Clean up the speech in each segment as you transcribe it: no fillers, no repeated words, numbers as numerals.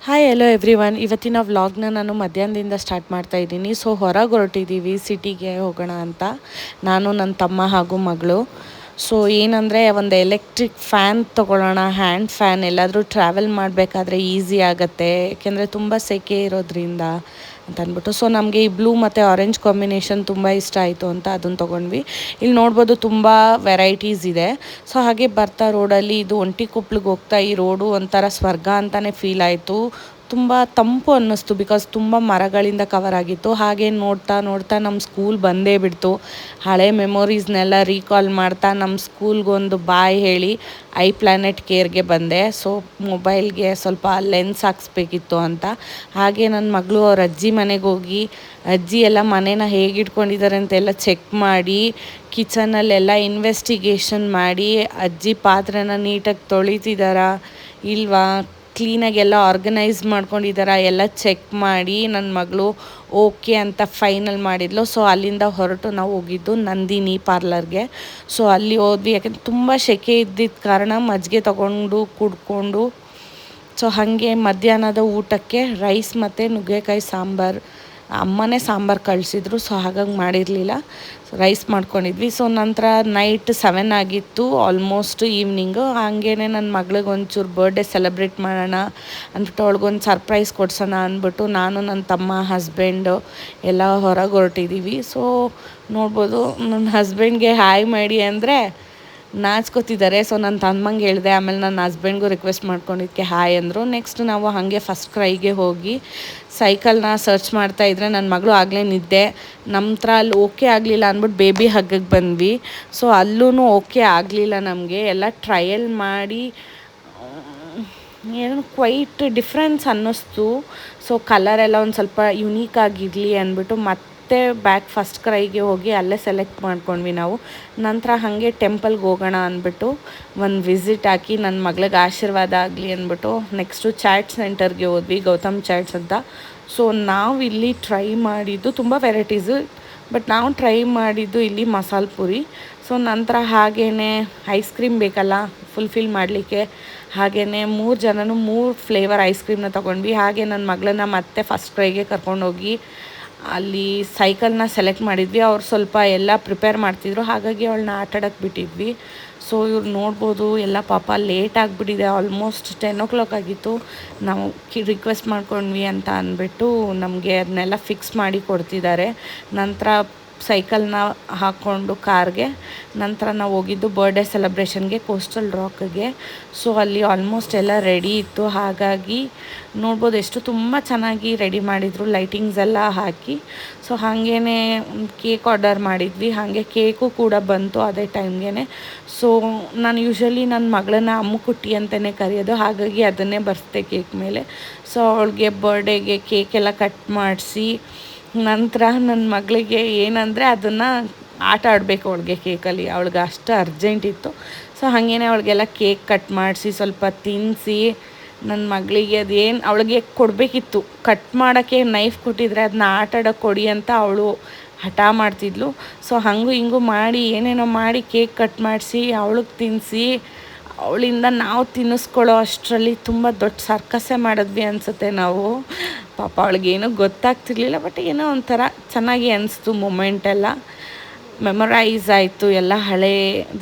Hi hello everyone. ಇವತ್ತಿನ ವ್ಲಾಗ್ನ ನಾನು ಮಧ್ಯಾಹ್ನದಿಂದ ಸ್ಟಾರ್ಟ್ ಮಾಡ್ತಾ ಇದ್ದೀನಿ. ಸೊ ಹೊರಗೆ ಹೊರಟಿದ್ದೀವಿ, ಸಿಟಿಗೆ ಹೋಗೋಣ ಅಂತ, ನಾನು ನನ್ನ ತಮ್ಮ ಹಾಗೂ ಮಗಳು. ಸೊ ಏನಂದರೆ ಒಂದು ಎಲೆಕ್ಟ್ರಿಕ್ ಫ್ಯಾನ್ ತೊಗೊಳ್ಳೋಣ, ಹ್ಯಾಂಡ್ ಫ್ಯಾನ್. ಎಲ್ಲಾದರೂ ಟ್ರಾವೆಲ್ ಮಾಡಬೇಕಾದ್ರೆ ಈಸಿ ಆಗುತ್ತೆ, ಏಕೆಂದರೆ ತುಂಬ ಸೆಕೆ ಇರೋದ್ರಿಂದ ಅಂತ ಅಂದ್ಬಿಟ್ಟು. ಸೊ ನಮಗೆ ಈ ಬ್ಲೂ ಮತ್ತು ಆರೆಂಜ್ ಕಾಂಬಿನೇಷನ್ ತುಂಬ ಇಷ್ಟ ಆಯಿತು ಅಂತ ಅದನ್ನು ತೊಗೊಂಡ್ವಿ. ಇಲ್ಲಿ ನೋಡ್ಬೋದು ತುಂಬ ವೆರೈಟೀಸ್ ಇದೆ. ಸೊ ಹಾಗೆ ಬರ್ತಾ ರೋಡಲ್ಲಿ ಇದು ಒಂಟಿಕೊಪ್ಲಿಗೆ ಹೋಗ್ತಾ ಈ ರೋಡು ಒಂಥರ ಸ್ವರ್ಗ ಅಂತಲೇ ಫೀಲ್ ಆಯಿತು. ತುಂಬ ತಂಪು ಅನ್ನಿಸ್ತು, ಬಿಕಾಸ್ ತುಂಬ ಮರಗಳಿಂದ ಕವರ್ ಆಗಿತ್ತು. ಹಾಗೆ ನೋಡ್ತಾ ನೋಡ್ತಾ ನಮ್ಮ ಸ್ಕೂಲ್ ಬಂದೇ ಬಿಡ್ತು. ಹಳೆ ಮೆಮೊರೀಸ್ನೆಲ್ಲ ರೀಕಾಲ್ ಮಾಡ್ತಾ ನಮ್ಮ ಸ್ಕೂಲ್ಗೊಂದು ಬಾಯ್ ಹೇಳಿ ಐ ಪ್ಲಾನೆಟ್ ಕೇರ್ಗೆ ಬಂದೆ. ಸೊ ಮೊಬೈಲ್ಗೆ ಸ್ವಲ್ಪ ಲೆನ್ಸ್ ಹಾಕ್ಸ್ಬೇಕಿತ್ತು ಅಂತ. ಹಾಗೆ ನನ್ನ ಮಗಳು ಅವ್ರ ಅಜ್ಜಿ ಮನೆಗೆ ಹೋಗಿ ಅಜ್ಜಿ ಎಲ್ಲ ಮನೇನ ಹೇಗೆ ಇಟ್ಕೊಂಡಿದ್ದಾರೆ ಅಂತೆಲ್ಲ ಚೆಕ್ ಮಾಡಿ, ಕಿಚನಲ್ಲೆಲ್ಲ ಇನ್ವೆಸ್ಟಿಗೇಷನ್ ಮಾಡಿ, ಅಜ್ಜಿ ಪಾತ್ರೆನ ನೀಟಾಗಿ ತೊಳಿತಿದ್ದಾರಾ ಇಲ್ವಾ, ಕ್ಲೀನಾಗೆಲ್ಲ ಆರ್ಗನೈಸ್ ಮಾಡ್ಕೊಂಡಿದ್ದಾರಾ ಎಲ್ಲ ಚೆಕ್ ಮಾಡಿ ನನ್ನ ಮಗಳು ಓಕೆ ಅಂತ ಫೈನಲ್ ಮಾಡಿದ್ಲು. ಸೊ ಅಲ್ಲಿಂದ ಹೊರಟು ನಾವು ಹೋಗಿದ್ದು ನಂದಿನಿ ಪಾರ್ಲರ್ಗೆ. ಸೊ ಅಲ್ಲಿ ಹೋದ್ವಿ, ಯಾಕೆಂದರೆ ತುಂಬ ಸೆಕೆ ಇದ್ದಿದ್ದ ಕಾರಣ ಮಜ್ಜಿಗೆ ತಗೊಂಡು ಕುಡ್ಕೊಂಡು. ಸೊ ಹಾಗೆ ಮಧ್ಯಾಹ್ನದ ಊಟಕ್ಕೆ ರೈಸ್ ಮತ್ತು ನುಗ್ಗೆಕಾಯಿ ಸಾಂಬಾರು, ಅಮ್ಮನೇ ಸಾಂಬಾರು ಕಳಿಸಿದ್ರು. ಸೊ ಹಾಗಾಗಿ ಮಾಡಿರಲಿಲ್ಲ, ರೈಸ್ ಮಾಡ್ಕೊಂಡಿದ್ವಿ. ಸೊ ನಂತರ ನೈಟ್ 7 ಆಗಿತ್ತು, ಆಲ್ಮೋಸ್ಟ್ ಈವ್ನಿಂಗು. ಹಾಗೇ ನನ್ನ ಮಗಳಿಗೆ ಒಂಚೂರು ಬರ್ಡೇ ಸೆಲೆಬ್ರೇಟ್ ಮಾಡೋಣ ಅಂದ್ಬಿಟ್ಟು ಅವಳಿಗೊಂದು ಸರ್ಪ್ರೈಸ್ ಕೊಡ್ಸೋಣ ಅಂದ್ಬಿಟ್ಟು ನಾನು ನನ್ನ ತಮ್ಮ ಹಸ್ಬೆಂಡು ಎಲ್ಲ ಹೊರಗೆ ಹೊರಟಿದ್ದೀವಿ. ಸೊ ನೋಡ್ಬೋದು ನನ್ನ ಹಸ್ಬೆಂಡ್ಗೆ ಹಾಯ್ ಮಾಡಿ ಅಂದರೆ ನಾಚ್ಕೋತಿದ್ದಾರೆ. ಸೊ ನನ್ನ ತಮ್ಮಂಗೆ ಹೇಳಿದೆ, ಆಮೇಲೆ ನನ್ನ ಹಸ್ಬೆಂಡ್ಗೂ ರಿಕ್ವೆಸ್ಟ್ ಮಾಡ್ಕೊಂಡಿದ್ದಕ್ಕೆ ಹಾಯ್ ಅಂದರು. ನೆಕ್ಸ್ಟ್ ನಾವು ಹಾಗೆ ಫಸ್ಟ್ ಕ್ರೈಗೆ ಹೋಗಿ ಸೈಕಲ್ನ ಸರ್ಚ್ ಮಾಡ್ತಾಯಿದ್ರೆ ನನ್ನ ಮಗಳು ಆಗಲೇ ನಿದ್ದೆ. ನಂತರ ಅಲ್ಲಿ ಓಕೆ ಆಗಲಿಲ್ಲ ಅಂದ್ಬಿಟ್ಟು ಬೇಬಿ ಹಗ್ಗಕ್ಕೆ ಬಂದ್ವಿ. ಸೊ ಅಲ್ಲೂ ಓಕೆ ಆಗಲಿಲ್ಲ ನಮಗೆ. ಎಲ್ಲ ಟ್ರಯಲ್ ಮಾಡಿ ಏನು ಕ್ವೈಟ್ ಡಿಫ್ರೆನ್ಸ್ ಅನ್ನಿಸ್ತು. ಸೊ ಕಲರೆಲ್ಲ ಒಂದು ಸ್ವಲ್ಪ ಯುನೀಕ್ ಆಗಿರಲಿ ಅಂದ್ಬಿಟ್ಟು ಮತ್ತೆ ಬ್ಯಾಕ್ ಫಸ್ಟ್ ಕ್ರೈಗೆ ಹೋಗಿ ಅಲ್ಲೇ ಸೆಲೆಕ್ಟ್ ಮಾಡ್ಕೊಂಡ್ವಿ ನಾವು. ನಂತರ ಹಾಗೆ ಟೆಂಪಲ್ಗೆ ಹೋಗೋಣ ಅಂದ್ಬಿಟ್ಟು ಒಂದು ವಿಸಿಟ್ ಹಾಕಿ ನನ್ನ ಮಗಳಿಗೆ ಆಶೀರ್ವಾದ ಆಗಲಿ ಅಂದ್ಬಿಟ್ಟು ನೆಕ್ಸ್ಟು ಚಾಟ್ ಸೆಂಟರ್ಗೆ ಹೋದ್ವಿ, ಗೌತಮ್ ಚಾಟ್ಸ್ ಅಂತ. ಸೊ ನಾವು ಇಲ್ಲಿ ಟ್ರೈ ಮಾಡಿದ್ದು ತುಂಬ ವೆರೈಟೀಸು, ಬಟ್ ನಾವು ಟ್ರೈ ಮಾಡಿದ್ದು ಇಲ್ಲಿ ಮಸಾಲೆ ಪುರಿ. ಸೊ ನಂತರ ಹಾಗೇ ಐಸ್ ಕ್ರೀಮ್ ಬೇಕಲ್ಲ ಫುಲ್ಫಿಲ್ ಮಾಡಲಿಕ್ಕೆ, ಹಾಗೇ 3 ಜನನೂ 3 ಫ್ಲೇವರ್ ಐಸ್ ಕ್ರೀಮ್ನ ತೊಗೊಂಡ್ವಿ. ಹಾಗೆ ನನ್ನ ಮಗಳನ್ನ ಮತ್ತೆ ಫಸ್ಟ್ ಕ್ರೈಗೆ ಕರ್ಕೊಂಡೋಗಿ ಅಲ್ಲಿ ಸೈಕಲ್ನ ಸೆಲೆಕ್ಟ್ ಮಾಡಿದ್ವಿ. ಅವ್ರು ಸ್ವಲ್ಪ ಎಲ್ಲ ಪ್ರಿಪೇರ್ ಮಾಡ್ತಿದ್ರು, ಹಾಗಾಗಿ ಅವಳನ್ನ ಆಟಾಡೋಕ್ಕೆ ಬಿಟ್ಟಿದ್ವಿ. ಸೊ ಇವ್ರು ನೋಡ್ಬೋದು ಎಲ್ಲ ಪಾಪ ಲೇಟ್ ಆಗಿಬಿಟ್ಟಿದೆ, ಆಲ್ಮೋಸ್ಟ್ 10 o'clock ಆಗಿತ್ತು. ನಾವು ರಿಕ್ವೆಸ್ಟ್ ಮಾಡ್ಕೊಂಡ್ವಿ ಅಂತ ಅಂದ್ಬಿಟ್ಟು ನಮಗೆ ಅದನ್ನೆಲ್ಲ ಫಿಕ್ಸ್ ಮಾಡಿ ಕೊಡ್ತಿದ್ದಾರೆ. ನಂತರ ಸೈಕಲ್ನ ಹಾಕ್ಕೊಂಡು ಕಾರ್ಗೆ ನಂತರ ನಾವು ಹೋಗಿದ್ದು ಬರ್ಡೇ ಸೆಲೆಬ್ರೇಷನ್ಗೆ ಕೋಸ್ಟಲ್ ರಾಕ್ಗೆ. ಸೊ ಅಲ್ಲಿ ಆಲ್ಮೋಸ್ಟ್ ಎಲ್ಲ ರೆಡಿ ಇತ್ತು, ಹಾಗಾಗಿ ನೋಡ್ಬೋದು ಎಷ್ಟು ತುಂಬ ಚೆನ್ನಾಗಿ ರೆಡಿ ಮಾಡಿದರು, ಲೈಟಿಂಗ್ಸ್ ಎಲ್ಲ ಹಾಕಿ. ಸೊ ಹಾಗೇ ಕೇಕ್ ಆರ್ಡರ್ ಮಾಡಿದ್ವಿ, ಹಾಗೆ ಕೇಕು ಕೂಡ ಬಂತು ಅದೇ ಟೈಮ್ಗೆ. ಸೊ ನಾನು ಯೂಶ್ವಲಿ ನನ್ನ ಮಗಳನ್ನ ಅಮ್ಮುಕುಟ್ಟಿ ಅಂತಲೇ ಕರೆಯೋದು, ಹಾಗಾಗಿ ಅದನ್ನೇ ಬರ್ಸ್ದೆ ಕೇಕ್ ಮೇಲೆ. ಸೊ ಅವಳಿಗೆ ಬರ್ಡೇಗೆ ಕೇಕೆಲ್ಲ ಕಟ್ ಮಾಡಿಸಿ ನಂತರ ನನ್ನ ಮಗಳಿಗೆ ಏನಂದರೆ ಅದನ್ನು ಆಟ ಆಡಬೇಕು ಅವಳಿಗೆ ಕೇಕಲ್ಲಿ, ಅವಳಿಗೆ ಅಷ್ಟು ಅರ್ಜೆಂಟ್ ಇತ್ತು. ಸೊ ಹಾಗೇ ಅವಳಿಗೆಲ್ಲ ಕೇಕ್ ಕಟ್ ಮಾಡಿಸಿ ಸ್ವಲ್ಪ ತಿನ್ನಿಸಿ ನನ್ನ ಮಗಳಿಗೆ ಅದೇನು ಅವಳಿಗೆ ಕೊಡಬೇಕಿತ್ತು, ಕಟ್ ಮಾಡೋಕ್ಕೆ ನೈಫ್ ಕೊಟ್ಟಿದ್ರೆ ಅದನ್ನ ಆಟ ಆಡೋಕ್ಕೆ ಕೊಡಿ ಅಂತ ಅವಳು ಹಠ ಮಾಡ್ತಿದ್ಲು. ಸೊ ಹಾಗೂ ಹಿಂಗೂ ಮಾಡಿ ಏನೇನೋ ಮಾಡಿ ಕೇಕ್ ಕಟ್ ಮಾಡಿಸಿ ಅವಳಿಗೆ ತಿನ್ನಿಸಿ ಅವಳಿಂದ ನಾವು ತಿನ್ನಿಸ್ಕೊಳ್ಳೋ ಅಷ್ಟರಲ್ಲಿ ತುಂಬ ದೊಡ್ಡ ಸರ್ಕಸ್ಸೇ ಮಾಡಿದ್ವಿ ಅನಿಸುತ್ತೆ ನಾವು. ಪಾಪ ಅವಳಿಗೇನೂ ಗೊತ್ತಾಗ್ತಿರ್ಲಿಲ್ಲ, ಬಟ್ ಏನೋ ಒಂಥರ ಚೆನ್ನಾಗಿ ಅನಿಸ್ತು. ಮೂಮೆಂಟೆಲ್ಲ ಮೆಮೊರೈಸ್ ಆಯಿತು, ಎಲ್ಲ ಹಳೇ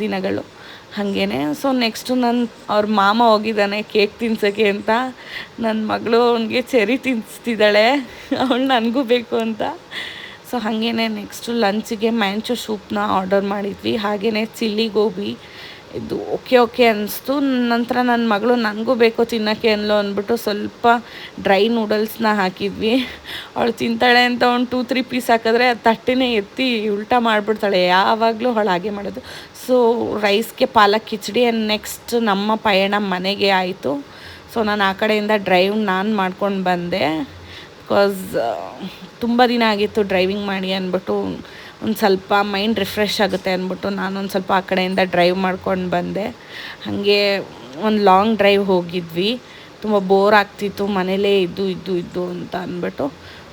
ದಿನಗಳು ಹಾಗೇ. ಸೊ ನೆಕ್ಸ್ಟು ಅವ್ರ ಮಾಮ ಹೋಗಿದ್ದಾನೆ ಕೇಕ್ ತಿನ್ಸೋಕ್ಕೆ ಅಂತ. ನನ್ನ ಮಗಳು ಅವನಿಗೆ ಚೆರಿ ತಿನ್ನಿಸ್ತಿದ್ದಾಳೆ, ಅವಳು ನನಗೂ ಬೇಕು ಅಂತ. ಸೊ ಹಾಗೇ ನೆಕ್ಸ್ಟು ಲಂಚಿಗೆ ಮ್ಯಾಂಚೋ ಸೂಪ್ನ ಆರ್ಡರ್ ಮಾಡಿದ್ವಿ, ಹಾಗೆಯೇ ಚಿಲ್ಲಿ ಗೋಬಿ ಇದು ಓಕೆ ಅನ್ನಿಸ್ತು. ನಂತರ ನನ್ನ ಮಗಳು ನನಗೂ ಬೇಕು ತಿನ್ನೋಕ್ಕೆ ಅನ್ಲೋ ಅಂದ್ಬಿಟ್ಟು ಸ್ವಲ್ಪ ಡ್ರೈ ನೂಡಲ್ಸ್ನ ಹಾಕಿದ್ವಿ. ಅವಳು ತಿಂತಾಳೆ ಅಂತ ಒಂದು 2-3 ಪೀಸ್ ಹಾಕಿದ್ರೆ ಅದು ತಟ್ಟೆನೇ ಎತ್ತಿ ಉಲ್ಟಾ ಮಾಡಿಬಿಡ್ತಾಳೆ, ಯಾವಾಗಲೂ ಅವಳು ಹಾಗೆ ಮಾಡೋದು. ಸೊ ರೈಸ್ಗೆ ಪಾಲಕ್ ಕಿಚಡಿ. ಆ್ಯಂಡ್ ನೆಕ್ಸ್ಟ್ ನಮ್ಮ ಪಯಣ ಮನೆಗೆ ಆಯಿತು. ಸೊ ನಾನು ಆ ಕಡೆಯಿಂದ ಡ್ರೈವ್ ನಾನು ಮಾಡ್ಕೊಂಡು ಬಂದೆ, ಬಿಕಾಸ್ ತುಂಬ ದಿನ ಆಗಿತ್ತು ಡ್ರೈವಿಂಗ್ ಮಾಡಿ ಅಂದ್ಬಿಟ್ಟು ಒಂದು ಸ್ವಲ್ಪ ಮೈಂಡ್ ರಿಫ್ರೆಶ್ ಆಗುತ್ತೆ ಅಂದ್ಬಿಟ್ಟು ನಾನೊಂದು ಸ್ವಲ್ಪ ಆ ಕಡೆಯಿಂದ ಡ್ರೈವ್ ಮಾಡ್ಕೊಂಡು ಬಂದೆ. ಹಾಗೆ ಒಂದು ಲಾಂಗ್ ಡ್ರೈವ್ ಹೋಗಿದ್ವಿ, ತುಂಬ ಬೋರ್ ಆಗ್ತಿತ್ತು ಮನೇಲೇ ಇದ್ದು ಅಂತ ಅಂದ್ಬಿಟ್ಟು.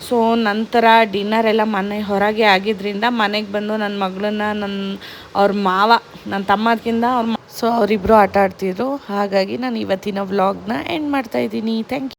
ಸೊ ನಂತರ ಡಿನ್ನರ್ ಎಲ್ಲ ಮನೆ ಹೊರಗೆ ಆಗಿದ್ದರಿಂದ ಮನೆಗೆ ಬಂದು ನನ್ನ ಮಗಳನ್ನ ಅವ್ರ ಮಾವ, ನನ್ನ ತಮ್ಮದಕ್ಕಿಂತ ಸೊ ಅವರಿಬ್ಬರು ಆಟ ಆಡ್ತಿದ್ರು. ಹಾಗಾಗಿ ನಾನು ಇವತ್ತಿನ ವ್ಲಾಗ್ನ ಎಂಡ್ ಮಾಡ್ತಾಯಿದ್ದೀನಿ. Thank you.